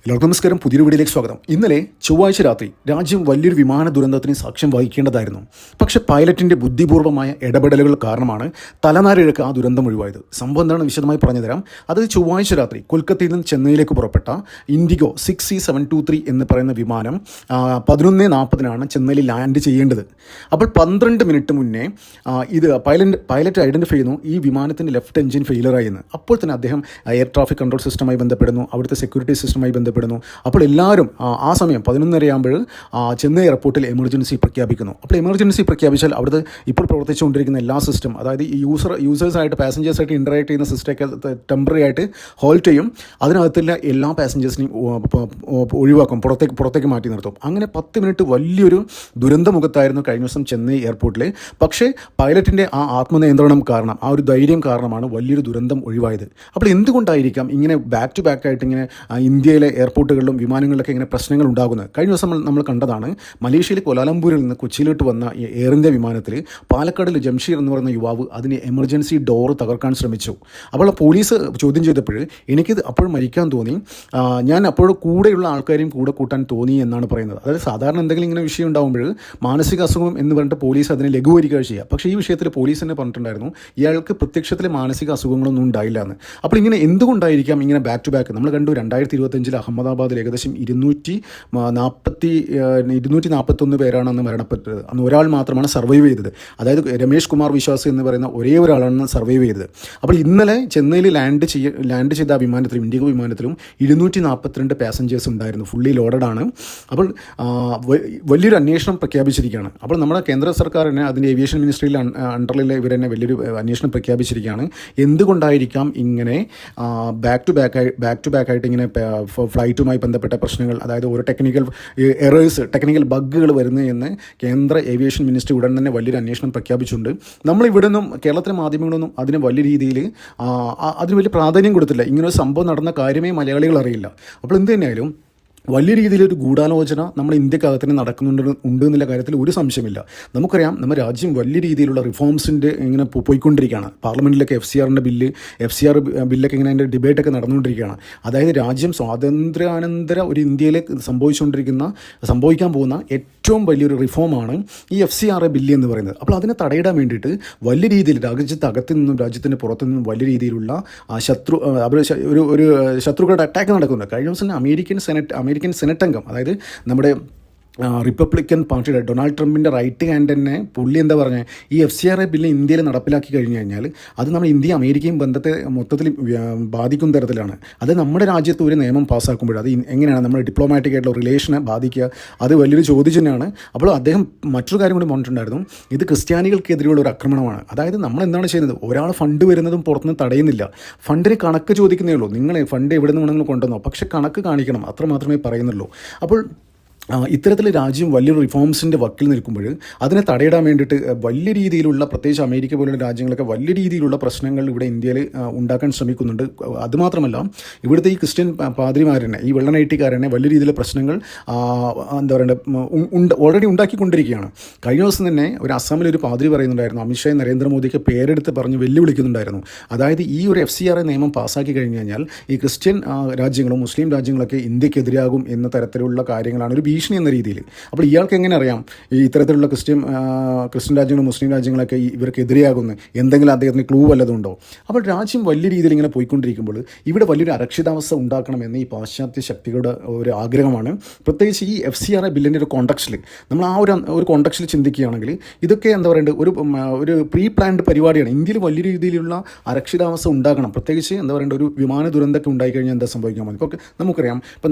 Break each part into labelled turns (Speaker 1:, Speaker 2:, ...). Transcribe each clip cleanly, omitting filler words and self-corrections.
Speaker 1: എല്ലാവർക്കും നമസ്കാരം. പുതിയൊരു വീഡിയോയിലേക്ക് സ്വാഗതം. ഇന്നലെ ചൊവ്വാഴ്ച രാത്രി രാജ്യം വലിയൊരു വിമാന ദുരന്തത്തിന് സാക്ഷ്യം വഹിക്കേണ്ടതായിരുന്നു. പക്ഷേ പൈലറ്റിൻ്റെ ബുദ്ധിപൂർവമായ ഇടപെടലുകൾ കാരണമാണ് തലനാരിഴക്ക് ആ ദുരന്തം ഒഴിവായത്. സംഭവം എന്താണെന്ന് വിശദമായി പറഞ്ഞുതരാം. അത് ചൊവ്വാഴ്ച രാത്രി കൊൽക്കത്തയിൽ നിന്ന് ചെന്നൈയിലേക്ക് പുറപ്പെട്ട ഇൻഡിഗോ 6C723 എന്ന് പറയുന്ന വിമാനം 11:40 ചെന്നൈയിൽ ലാൻഡ് ചെയ്യേണ്ടത്. അപ്പോൾ 12 മിനിറ്റ് മുന്നേ ഇത് പൈലറ്റ് ഐഡൻറ്റിഫൈ ചെയ്യുന്നു ഈ വിമാനത്തിൻ്റെ ലെഫ്റ്റ് എഞ്ചിൻ ഫെയിലറായി എന്ന്. അപ്പോൾ തന്നെ അദ്ദേഹം എയർ ട്രാഫിക് കൺട്രോൾ സിസ്റ്റമായി ബന്ധപ്പെടുന്നു, അവിടുത്തെ സെക്യൂരിറ്റി സിസ്റ്റമായി ബന്ധപ്പെടുന്നു. അപ്പോൾ എല്ലാവരും ആ സമയം 11:30 ചെന്നൈ എയർപോർട്ടിൽ എമർജൻസി പ്രഖ്യാപിക്കുന്നു. അപ്പോൾ എമർജൻസി പ്രഖ്യാപിച്ചാൽ അവിടുത്തെ ഇപ്പോൾ പ്രവർത്തിച്ചുകൊണ്ടിരിക്കുന്ന എല്ലാ സിസ്റ്റം, അതായത് ഈ യൂസേഴ്സായിട്ട് പാസഞ്ചേഴ്സായിട്ട് ഇൻറ്ററാക്ട് ചെയ്യുന്ന സിസ്റ്റമൊക്കെ ടെമ്പററി ആയിട്ട് ഹോൾട്ട് ചെയ്യും. അതിനകത്തുള്ള എല്ലാ പാസഞ്ചേഴ്സിനെയും ഒഴിവാക്കും, പുറത്തേക്ക് മാറ്റി നിർത്തും. അങ്ങനെ 10 മിനിറ്റ് വലിയൊരു ദുരന്തമുഖത്തായിരുന്നു കഴിഞ്ഞ ദിവസം ചെന്നൈ എയർപോർട്ടിൽ. പക്ഷേ പൈലറ്റിൻ്റെ ആ ആത്മനിയന്ത്രണം കാരണം, ആ ഒരു ധൈര്യം കാരണമാണ് വലിയൊരു ദുരന്തം ഒഴിവായത്. അപ്പോൾ എന്തുകൊണ്ടായിരിക്കാം ഇങ്ങനെ ബാക്ക് ടു ബാക്ക് ആയിട്ട് ഇങ്ങനെ ഇന്ത്യയിലെ എയർപോർട്ടുകളിലും വിമാനങ്ങളിലൊക്കെ ഇങ്ങനെ പ്രശ്നങ്ങൾ ഉണ്ടാകുന്നത്? കഴിഞ്ഞ ദിവസം നമ്മൾ കണ്ടതാണ്. മലേഷ്യയിലെ കോലാലംപൂരിൽ നിന്ന് കൊച്ചിയിലോട്ട് വന്ന എയർ ഇന്ത്യ വിമാനത്തിൽ പാലക്കാടിൽ ജംഷീർ എന്ന് പറയുന്ന യുവാവ് അതിന് എമർജൻസി ഡോർ തകർക്കാൻ ശ്രമിച്ചു. അപ്പോൾ പോലീസ് ചോദ്യം ചെയ്തപ്പോൾ എനിക്കിത് അപ്പോൾ മരിക്കാൻ തോന്നി, ഞാൻ അപ്പോൾ കൂടെയുള്ള ആൾക്കാരെയും കൂടെ കൂട്ടാൻ തോന്നി എന്നാണ് പറയുന്നത്. അതായത് സാധാരണ എന്തെങ്കിലും ഇങ്ങനെ വിഷയം ഉണ്ടാകുമ്പോൾ മാനസിക അസുഖം എന്ന് പറഞ്ഞിട്ട് പോലീസ് അതിനെ ലഘൂകരിക്കുകയാണ് ചെയ്യുക. പക്ഷേ ഈ വിഷയത്തിൽ പോലീസ് തന്നെ പറഞ്ഞിട്ടുണ്ടായിരുന്നു ഇയാൾക്ക് പ്രത്യക്ഷത്തിൽ മാനസിക അസുഖങ്ങളൊന്നും ഉണ്ടായില്ല എന്ന്. അപ്പോൾ ഇങ്ങനെ എന്തുകൊണ്ടായിരിക്കാം ഇങ്ങനെ ബാക്ക് ടു ബാക്ക്? നമ്മൾ കണ്ടു 2025 അഹമ്മദാബാദിൽ ഏകദേശം 241 പേരാണ് അന്ന് മരണപ്പെട്ടത്. അന്ന് ഒരാൾ മാത്രമാണ് സർവൈവ് ചെയ്തത്. അതായത് രമേഷ് കുമാർ വിശ്വാസ് എന്ന് പറയുന്ന ഒരേ ഒരാളാണ് സർവൈവ് ചെയ്തത്. അപ്പോൾ ഇന്നലെ ചെന്നൈയിൽ ലാൻഡ് ചെയ്ത ആ വിമാനത്തിലും, ഇൻഡിഗോ വിമാനത്തിലും 242 പാസഞ്ചേഴ്സ് ഉണ്ടായിരുന്നു. ഫുള്ളി ലോഡഡ് ആണ്. അപ്പോൾ വലിയൊരു അന്വേഷണം പ്രഖ്യാപിച്ചിരിക്കുകയാണ്. അപ്പോൾ നമ്മുടെ കേന്ദ്ര സർക്കാർ തന്നെ അതിൻ്റെ ഏവിയേഷൻ മിനിസ്ട്രിയിൽ അണ്ടറിലെ ഇവർ തന്നെ വലിയൊരു അന്വേഷണം പ്രഖ്യാപിച്ചിരിക്കുകയാണ്. എന്തുകൊണ്ടായിരിക്കാം ഇങ്ങനെ ബാക്ക് ടു ബാക്ക് ആയിട്ട് ഇങ്ങനെ ഫ്ലൈറ്റുമായി ബന്ധപ്പെട്ട പ്രശ്നങ്ങൾ, അതായത് ഓരോ ടെക്നിക്കൽ ബഗ്ഗുകൾ വരുന്നത് എന്ന് കേന്ദ്ര ഏവിയേഷൻ മിനിസ്ട്രി ഉടൻ തന്നെ വലിയൊരു അന്വേഷണം പ്രഖ്യാപിച്ചിട്ടുണ്ട്. നമ്മളിവിടെ നിന്നും കേരളത്തിലെ മാധ്യമങ്ങളൊന്നും അതിന് വലിയ രീതിയിൽ അതിന് വലിയ പ്രാധാന്യം കൊടുത്തില്ല. ഇങ്ങനൊരു സംഭവം നടന്ന കാര്യമേ മലയാളികൾ അറിയില്ല. അപ്പോൾ എന്ത് തന്നെയായാലും വലിയ രീതിയിലൊരു ഗൂഢാലോചന നമ്മുടെ ഇന്ത്യക്കകത്ത് തന്നെ ഉണ്ട് എന്നുള്ള കാര്യത്തിൽ ഒരു സംശയമില്ല. നമുക്കറിയാം നമ്മുടെ രാജ്യം വലിയ രീതിയിലുള്ള റിഫോംസിൻ്റെ ഇങ്ങനെ പോയിക്കൊണ്ടിരിക്കുകയാണ്. പാർലമെൻറ്റിലൊക്കെ FCR ബില്ലൊക്കെ ഇങ്ങനെ അതിൻ്റെ ഡിബേറ്റൊക്കെ നടന്നുകൊണ്ടിരിക്കുകയാണ്. അതായത് രാജ്യം സ്വാതന്ത്ര്യാനന്തര ഒരു ഇന്ത്യയിൽ സംഭവിക്കാൻ പോകുന്ന ഏറ്റവും വലിയൊരു റിഫോമാണ് ഈ FCR ബില്ല് എന്ന് പറയുന്നത്. അപ്പോൾ അതിനെ തടയിടാൻ വേണ്ടിയിട്ട് വലിയ രീതിയിൽ രാജ്യത്ത് അകത്തു നിന്നും രാജ്യത്തിൻ്റെ പുറത്തു നിന്നും വലിയ രീതിയിലുള്ള ഒരു ശത്രുക്കളുടെ അറ്റാക്ക് നടക്കുന്നത്. കഴിഞ്ഞ ദിവസം അമേരിക്കൻ സെനറ്റ് അംഗം, അതായത് നമ്മുടെ റിപ്പബ്ലിക്കൻ പാർട്ടിയുടെ ഡൊണാൾഡ് ട്രംപിൻ്റെ റൈറ്റ് ഹാൻഡ് തന്നെ പുള്ളി എന്താ പറഞ്ഞത്, ഈ FCR ബില്ല് ഇന്ത്യയിൽ നടപ്പിലാക്കി കഴിഞ്ഞു കഴിഞ്ഞാൽ അത് നമ്മൾ ഇന്ത്യയും അമേരിക്കയും ബന്ധത്തെ മൊത്തത്തിൽ ബാധിക്കുന്ന തരത്തിലാണ്. അത് നമ്മുടെ രാജ്യത്ത് ഒരു നിയമം പാസ്സാക്കുമ്പോൾ അത് എങ്ങനെയാണ് നമ്മുടെ ഡിപ്ലോമാറ്റിക് ആയിട്ടുള്ള റിലേഷനെ ബാധിക്കുക, അത് വലിയൊരു ചോദ്യം തന്നെയാണ്. അപ്പോൾ അദ്ദേഹം മറ്റൊരു കാര്യം കൂടി പറഞ്ഞിട്ടുണ്ടായിരുന്നു, ഇത് ക്രിസ്ത്യാനികൾക്കെതിരെയുള്ള ഒരു ആക്രമണമാണ്. അതായത് നമ്മൾ എന്താണ് ചെയ്യുന്നത്, ഒരാൾ ഫണ്ട് വരുന്നതും പുറത്തുനിന്ന് തടയുന്നില്ല, ഫണ്ടിന് കണക്ക് ചോദിക്കുന്നേ ഉള്ളൂ. നിങ്ങൾ ഫണ്ട് എവിടെ നിന്ന് വേണമെങ്കിലും കൊണ്ടുവന്നോ, പക്ഷേ കണക്ക് കാണിക്കണം, അത്ര മാത്രമേ പറയുന്നുള്ളൂ. അപ്പോൾ ഇത്തരത്തിൽ രാജ്യം വലിയൊരു റിഫോംസിൻ്റെ വക്കിൽ നിൽക്കുമ്പോൾ അതിനെ തടയിടാൻ വേണ്ടിയിട്ട് വലിയ രീതിയിലുള്ള, പ്രത്യേകിച്ച് അമേരിക്ക പോലുള്ള രാജ്യങ്ങളൊക്കെ വലിയ രീതിയിലുള്ള പ്രശ്നങ്ങൾ ഇവിടെ ഇന്ത്യയിൽ ഉണ്ടാക്കാൻ ശ്രമിക്കുന്നുണ്ട്. അതുമാത്രമല്ല ഇവിടുത്തെ ഈ ക്രിസ്ത്യൻ പാദ്രിമാരനെ, ഈ വെള്ളനൈറ്റിക്കാരനെ വലിയ രീതിയിലുള്ള പ്രശ്നങ്ങൾ എന്താ പറയേണ്ടത് ഓൾറെഡി ഉണ്ടാക്കിക്കൊണ്ടിരിക്കുകയാണ്. കഴിഞ്ഞ ദിവസം തന്നെ ഒരു അസ്സാമിലൊരു പാദ്രി പറയുന്നുണ്ടായിരുന്നു, അമിത്ഷാ നരേന്ദ്രമോദിക്ക് പേരെടുത്ത് പറഞ്ഞ് വെല്ലുവിളിക്കുന്നുണ്ടായിരുന്നു. അതായത് ഈ ഒരു FCR നിയമം പാസ്സാക്കി കഴിഞ്ഞ് കഴിഞ്ഞാൽ ഈ ക്രിസ്ത്യൻ രാജ്യങ്ങളും മുസ്ലിം രാജ്യങ്ങളൊക്കെ ഇന്ത്യക്കെതിരാകും എന്ന തരത്തിലുള്ള കാര്യങ്ങളാണ്, ഒരു ഭീഷണി എന്ന രീതിയിൽ. അപ്പോൾ ഇയാൾക്ക് എങ്ങനെ അറിയാം ഈ ഇത്തരത്തിലുള്ള ക്രിസ്ത്യൻ രാജ്യങ്ങളും മുസ്ലിം രാജ്യങ്ങളൊക്കെ ഇവർക്ക് എതിരെയാകുന്നു, എന്തെങ്കിലും അദ്ദേഹത്തിന് ക്ലൂ വല്ലതുണ്ടോ? അപ്പോൾ രാജ്യം വലിയ രീതിയിൽ ഇങ്ങനെ പോയിക്കൊണ്ടിരിക്കുമ്പോൾ ഇവിടെ വലിയൊരു അരക്ഷിതാവസ്ഥ ഉണ്ടാക്കണമെന്ന് ഈ പാശ്ചാത്യ ശക്തികളുടെ ഒരു ആഗ്രഹമാണ്. പ്രത്യേകിച്ച് ഈ FCR ബില്ലിൻ്റെ ഒരു കോണ്ടക്സ്റ്റിൽ നമ്മൾ ആ ഒരു കോണ്ടക്സ്റ്റിൽ ചിന്തിക്കുകയാണെങ്കിൽ ഇതൊക്കെ എന്താ പറയേണ്ടത് ഒരു പ്രീ പ്ലാൻഡ് പരിപാടിയാണ്. ഇന്ത്യയിൽ വലിയ രീതിയിലുള്ള അരക്ഷിതാവസ്ഥ ഉണ്ടാക്കണം. പ്രത്യേകിച്ച് എന്താ പറയേണ്ടത് ഒരു വിമാന ദുരന്തമൊക്കെ ഉണ്ടായിക്കഴിഞ്ഞാൽ എന്താ സംഭവിക്കാൻ മതി. ഇപ്പോൾ നമുക്കറിയാം,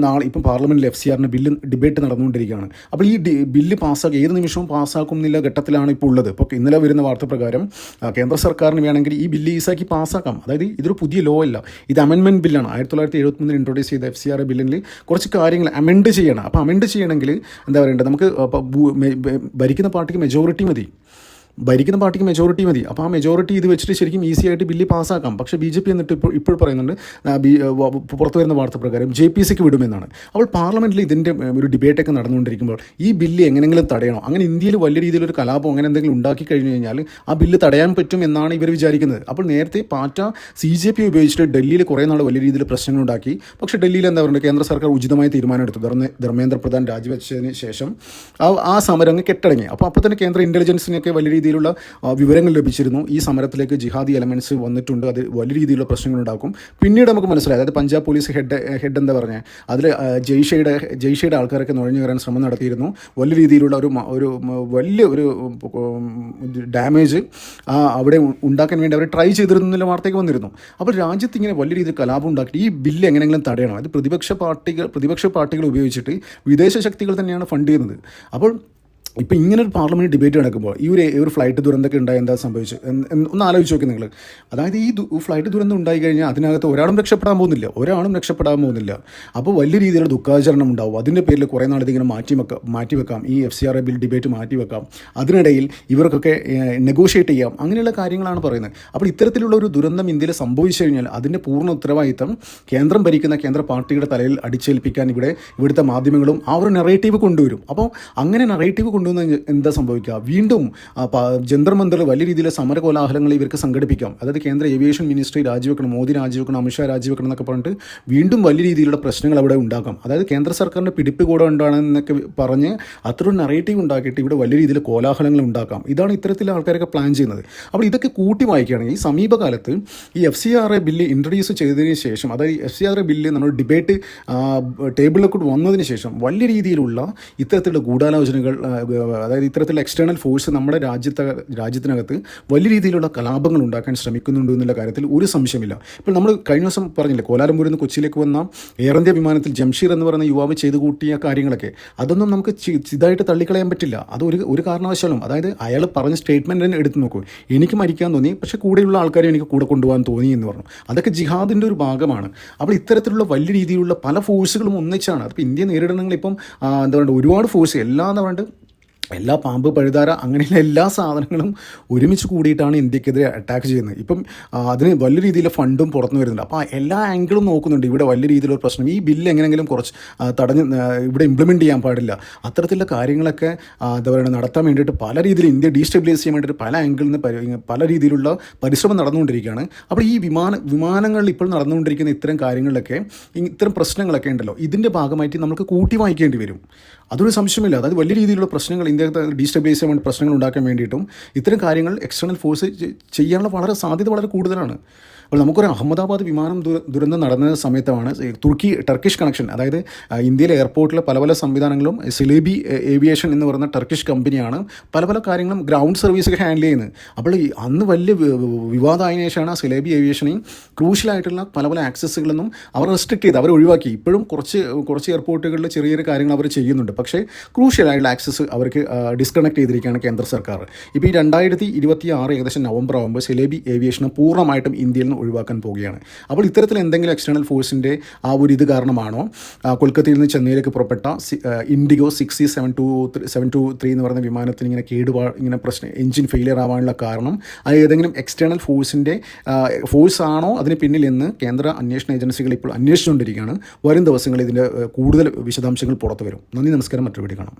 Speaker 1: ഇപ്പം പാർലമെൻറ്റിൽ FCR ബില്ല് ഡിബേറ്റ് നടന്നുകൊണ്ടിരിക്കുകയാണ്. അപ്പോൾ ഈ ബില്ല് പാസ്സാക്കി ഏത് നിമിഷവും പാസ്സാക്കും എന്നുള്ള ഘട്ടത്തിലാണ് ഇപ്പോൾ ഉള്ളത്. ഇപ്പോൾ ഇന്നലെ വരുന്ന വാർത്ത പ്രകാരം കേന്ദ്ര സർക്കാരിന് വേണമെങ്കിൽ ഈ ബില്ല് ഈസാക്കി പാസ്സാക്കാം. അതായത് ഇതൊരു പുതിയ ലോ അല്ല, ഇത് അമെൻമെൻറ്റ് ബില്ലാണ്. 1973 ഇൻട്രൊഡ്യൂസ് ചെയ്ത FCR ബില്ലിൽ കുറച്ച് കാര്യങ്ങൾ അമെൻഡ് ചെയ്യണം. അപ്പോൾ അമെൻഡ് ചെയ്യണമെങ്കിൽ എന്താ പറയേണ്ടത്, നമുക്ക് ഭരിക്കുന്ന പാർട്ടിക്ക് മെജോറിറ്റി മതി. ഭരിക്കുന്ന പാർട്ടിക്ക് മെജോറിറ്റി മതി. അപ്പോൾ ആ മെജോറിറ്റി ഇത് വെച്ചിട്ട് ശരിക്കും ഈസി ആയിട്ട് ബില്ല് പാസ്സാക്കാം. പക്ഷേ BJP എന്നിട്ട് ഇപ്പോൾ പറയുന്നുണ്ട്, പുറത്തു വരുന്ന വാർത്ത പ്രകാരം JPCക്ക് വിടുമെന്നാണ്. അപ്പോൾ പാർലമെൻറ്റിൽ ഇതിൻ്റെ ഒരു ഡിബേറ്റൊക്കെ നടന്നുകൊണ്ടിരിക്കുമ്പോൾ ഈ ബില്ല് എങ്ങനെയെങ്കിലും തടയണോ, അങ്ങനെ ഇന്ത്യയിൽ വലിയ രീതിയിലൊരു കലാപം അങ്ങനെ എന്തെങ്കിലും ഉണ്ടാക്കി കഴിഞ്ഞു കഴിഞ്ഞാൽ ആ ബില്ല് തടയാൻ പറ്റും എന്നാണ് ഇവർ വിചാരിക്കുന്നത്. അപ്പോൾ നേരത്തെ പാറ്റ CJP ഉപയോഗിച്ചിട്ട് ഡൽഹിയിൽ കുറേ നാൾ വലിയ രീതിയിൽ പ്രശ്നങ്ങളുണ്ടാക്കി. പക്ഷേ ഡൽഹിയിൽ എന്താ പറയുക, കേന്ദ്ര സർക്കാർ ഉചിതമായ തീരുമാനം എടുത്തു. ധർമ്മേന്ദ്ര പ്രധാൻ രാജിവെച്ചതിന് ശേഷം ആ സമരം അങ്ങ് കെട്ടടങ്ങി. അപ്പോൾ തന്നെ കേന്ദ്ര ഇൻ്റലിജൻസിനൊക്കെ വലിയ രീതിയിലുള്ള വിവരങ്ങൾ ലഭിച്ചിരുന്നു. ഈ സമരത്തിലേക്ക് ജിഹാദി എലമെൻറ്റ്സ് വന്നിട്ടുണ്ട്, അത് വലിയ രീതിയിലുള്ള പ്രശ്നങ്ങളുണ്ടാക്കും. പിന്നീട് നമുക്ക് മനസ്സിലായി, അതായത് പഞ്ചാബ് പോലീസ് ഹെഡ് എന്താ പറഞ്ഞത്, അതിൽ ജെയ്ഷയുടെ ആൾക്കാരൊക്കെ നുഴഞ്ഞു കയറാൻ ശ്രമം നടത്തിയിരുന്നു. വലിയ രീതിയിലുള്ള ഒരു വലിയ ഒരു ഡാമേജ് അവിടെ ഉണ്ടാക്കാൻ വേണ്ടി അവർ ട്രൈ ചെയ്തിരുന്നു എന്നുള്ള വാർത്തയൊക്കെ വന്നിരുന്നു. അപ്പോൾ രാജ്യത്ത് ഇങ്ങനെ വലിയ രീതിയിൽ കലാപം ഉണ്ടാക്കി ഈ ബില്ല് എങ്ങനെയെങ്കിലും തടയണം. അത് പ്രതിപക്ഷ പാർട്ടികൾ ഉപയോഗിച്ചിട്ട് വിദേശ ശക്തികൾ തന്നെയാണ് ഫണ്ട് ചെയ്യുന്നത്. അപ്പോൾ ഇപ്പോൾ ഇങ്ങനൊരു പാർലമെൻറ്റ് ഡിബേറ്റ് നടക്കുമ്പോൾ ഈ ഒരു ഫ്ലൈറ്റ് ദുരന്തമൊക്കെ ഉണ്ടായി എന്താ സംഭവിച്ചു ഒന്ന് ആലോചിച്ച് നോക്കി നിങ്ങൾ. അതായത് ഈ ഫ്ലൈറ്റ് ദുരന്തം ഉണ്ടായി കഴിഞ്ഞാൽ അതിനകത്ത് ഒരാളും രക്ഷപ്പെടാൻ പോകുന്നില്ല. അപ്പോൾ വലിയ രീതിയിലുള്ള ദുഃഖാചരണം ഉണ്ടാവും. അതിൻ്റെ പേരിൽ കുറേ നാൾ ഇതിങ്ങനെ മാറ്റിവെക്കാം, ഈ FCRA ബിൽ ഡിബേറ്റ് മാറ്റിവെക്കാം. അതിനിടയിൽ ഇവർക്കൊക്കെ നെഗോഷിയേറ്റ് ചെയ്യാം, അങ്ങനെയുള്ള കാര്യങ്ങളാണ് പറയുന്നത്. അപ്പോൾ ഇത്തരത്തിലുള്ള ഒരു ദുരന്തം ഇന്ത്യയിൽ സംഭവിച്ചു കഴിഞ്ഞാൽ അതിൻ്റെ പൂർണ്ണ ഉത്തരവാദിത്തം കേന്ദ്രം ഭരിക്കുന്ന കേന്ദ്ര പാർട്ടിയുടെ തലയിൽ അടിച്ചേൽപ്പിക്കാൻ ഇവിടുത്തെ മാധ്യമങ്ങളും ആ ഒരു നെറേറ്റീവ് കൊണ്ടുവരും. അപ്പോൾ അങ്ങനെ നെറേറ്റീവ് കൊണ്ടുവന്ന് എന്താ സംഭവിക്കുക, വീണ്ടും ജന്തർ മന്ദറിൽ വലിയ രീതിയിലെ സമര കോലാഹലങ്ങൾ ഇവർക്ക് സംഘടിപ്പിക്കാം. അതായത് കേന്ദ്ര ഏവിയേഷൻ മിനിസ്ട്രി രാജിവെക്കണം, മോദി രാജിവെക്കണം, അമിത്ഷാ രാജിവെക്കണം എന്നൊക്കെ പറഞ്ഞിട്ട് വീണ്ടും വലിയ രീതിയിലുള്ള പ്രശ്നങ്ങൾ അവിടെ ഉണ്ടാക്കാം. അതായത് കേന്ദ്ര സർക്കാരിൻ്റെ പിടിപ്പ് കൂടെ ഉണ്ടാണെന്നൊക്കെ പറഞ്ഞ് അത്ര ഒരു നെറേറ്റീവ് ഉണ്ടാക്കിയിട്ട് ഇവിടെ വലിയ രീതിയിൽ കോലാഹലങ്ങൾ ഉണ്ടാക്കാം. ഇതാണ് ഇത്തരത്തിലുള്ള ആൾക്കാരൊക്കെ പ്ലാൻ ചെയ്യുന്നത്. അപ്പോൾ ഇതൊക്കെ കൂട്ടി വായിക്കുകയാണെങ്കിൽ ഈ സമീപകാലത്ത് ഈ FCRA ബില്ല് ഇൻട്രൊഡ്യൂസ് ചെയ്തതിന് ശേഷം, അതായത് FCRA ബില്ല് നമ്മൾ ഡിബേറ്റ് ടേബിളിലേക്ക് വന്നതിന് ശേഷം വലിയ രീതിയിലുള്ള ഇത്തരത്തിലുള്ള ഗൂഢാലോചനകൾ, അതായത് ഇത്തരത്തിലുള്ള എക്സ്റ്റേണൽ ഫോഴ്സ് നമ്മുടെ രാജ്യത്തിനകത്ത് വലിയ രീതിയിലുള്ള കലാപങ്ങൾ ഉണ്ടാക്കാൻ ശ്രമിക്കുന്നുണ്ട് എന്നുള്ള കാര്യത്തിൽ ഒരു സംശയമില്ല. ഇപ്പോൾ നമ്മൾ കഴിഞ്ഞ ദിവസം പറഞ്ഞില്ലേ, കോലാലംപൂരിൽ നിന്ന് കൊച്ചിയിലേക്ക് വന്ന എയർ ഇന്ത്യ വിമാനത്തിൽ ജംഷീർ എന്ന് പറയുന്ന യുവാവ് ചെയ്തു കൂട്ടിയ കാര്യങ്ങളൊക്കെ, അതൊന്നും നമുക്ക് ഇതായിട്ട് തള്ളിക്കളയാൻ പറ്റില്ല. അത് ഒരു കാരണവശാലും, അതായത് അയാൾ പറഞ്ഞ സ്റ്റേറ്റ്മെൻറ്റ് തന്നെ എടുത്ത് നോക്കൂ, എനിക്ക് മരിക്കാൻ തോന്നി, പക്ഷേ കൂടെയുള്ള ആൾക്കാരെ എനിക്ക് കൂടെ കൊണ്ടുപോകാൻ തോന്നി എന്ന് പറഞ്ഞു. അതൊക്കെ ജിഹാദിൻ്റെ ഒരു ഭാഗമാണ്. അപ്പോൾ ഇത്തരത്തിലുള്ള വലിയ രീതിയിലുള്ള പല ഫോഴ്സുകളും ഒന്നിച്ചാണ്. അപ്പോൾ ഇന്ത്യ നേരിടണമെങ്കിൽ ഇപ്പം എന്താ പറയുക, ഒരുപാട് ഫോഴ്സ് എല്ലാ പാമ്പ് പഴുതാര അങ്ങനെയുള്ള എല്ലാ സാധനങ്ങളും ഒരുമിച്ച് കൂടിയിട്ടാണ് ഇന്ത്യക്കെതിരെ അറ്റാക്ക് ചെയ്യുന്നത്. ഇപ്പം അതിന് വലിയ രീതിയിലുള്ള ഫണ്ടും പുറത്തു വരുന്നുണ്ട്. അപ്പോൾ എല്ലാ ആംഗിളും നോക്കുന്നുണ്ട്. ഇവിടെ വലിയ രീതിയിലുള്ള പ്രശ്നം, ഈ ബില്ല് എങ്ങനെയെങ്കിലും കുറച്ച് ഇവിടെ ഇംപ്ലിമെൻറ്റ് ചെയ്യാൻ പാടില്ല, അത്തരത്തിലുള്ള കാര്യങ്ങളൊക്കെ എന്താ പറയുക നടത്താൻ വേണ്ടിയിട്ട് പല രീതിയിൽ ഇന്ത്യ ഡീസ്റ്റെബിലൈസ് ചെയ്യാൻ വേണ്ടിയിട്ട് പല ആംഗിളിൽ നിന്ന് പല രീതിയിലുള്ള പരിശ്രമം നടന്നുകൊണ്ടിരിക്കുകയാണ്. അപ്പോൾ ഈ വിമാനങ്ങളിൽ ഇപ്പോൾ നടന്നുകൊണ്ടിരിക്കുന്ന ഇത്തരം കാര്യങ്ങളിലൊക്കെ, ഇത്തരം പ്രശ്നങ്ങളൊക്കെ ഉണ്ടല്ലോ, ഇതിൻ്റെ ഭാഗമായിട്ട് നമുക്ക് കൂട്ടി വായിക്കേണ്ടി വരും. അതൊരു സംശയമില്ല. അതായത് വലിയ രീതിയിലുള്ള പ്രശ്നങ്ങൾ ഇന്ത്യക്ക് ഡീസ്റ്റെബിലൈസ് ചെയ്യാൻ വേണ്ടി പ്രശ്നങ്ങൾ ഉണ്ടാക്കാൻ വേണ്ടിയിട്ടും ഇത്തരം കാര്യങ്ങൾ എക്സ്റ്റേണൽ ഫോഴ്സ് ചെയ്യാനുള്ള സാധ്യത വളരെ കൂടുതലാണ്. അപ്പോൾ നമുക്കൊരു അഹമ്മദാബാദ് വിമാനം ദുരന്തം നടന്ന സമയത്താണ് ടർക്കിഷ് കണക്ഷൻ, അതായത് ഇന്ത്യയിലെ എയർപോർട്ടിലെ പല സംവിധാനങ്ങളും സിലേബി ഏവിയേഷൻ എന്ന് പറയുന്ന ടർക്കിഷ് കമ്പനിയാണ് പല കാര്യങ്ങളും ഗ്രൗണ്ട് സർവീസൊക്കെ ഹാൻഡിൽ ചെയ്യുന്നത്. അപ്പോൾ അന്ന് വലിയ വിവാദമായതിനു ശേഷമാണ് സിലേബി ഏവിയേഷനെയും ക്രൂഷ്യലായിട്ടുള്ള പല ആക്സസ്സുകളൊന്നും അവർ റെസ്ട്രിക്ട് ചെയ്ത് അവർ ഒഴിവാക്കി. ഇപ്പോഴും കുറച്ച് എയർപോർട്ടുകളിൽ ചെറിയ കാര്യങ്ങൾ അവർ ചെയ്യുന്നുണ്ട്, പക്ഷേ ക്രൂഷ്യലായിട്ടുള്ള ആക്സസ് അവർക്ക് ഡിസ്കണക്ട് ചെയ്തിരിക്കുകയാണ് കേന്ദ്ര സർക്കാർ. ഇപ്പോൾ ഈ 2026 ഏകദേശം നവംബർ ആകുമ്പോൾ സിലേബി ഏവിയേഷനെ പൂർണ്ണമായിട്ടും ഇന്ത്യയിൽ നിന്ന് ഒഴിവാക്കാൻ പോവുകയാണ്. അപ്പോൾ ഇത്തരത്തിൽ എന്തെങ്കിലും എക്സ്റ്റേണൽ ഫോഴ്സിൻ്റെ ആ ഒരു ഇത് കാരണമാണോ കൊൽക്കത്തയിൽ നിന്ന് ചെന്നൈയിലേക്ക് പുറപ്പെട്ട ഇൻഡിഗോ 6C723 എന്ന് പറയുന്ന വിമാനത്തിന് ഇങ്ങനെ പ്രശ്നം, എഞ്ചിൻ ഫെയിലിയർ ആവാനുള്ള കാരണം അത് ഏതെങ്കിലും എക്സ്റ്റേണൽ ഫോഴ്സ് ആണോ അതിന് പിന്നിൽ എന്ന് കേന്ദ്ര അന്വേഷണ ഏജൻസികൾ ഇപ്പോൾ അന്വേഷിച്ചുകൊണ്ടിരിക്കുകയാണ്. വരും ദിവസങ്ങളിൽ ഇതിൻ്റെ കൂടുതൽ വിശദാംശങ്ങൾ പുറത്തു വരും. നന്ദി, നമസ്കാരം. മറ്റൊരു വീഡിയോ കാണാം.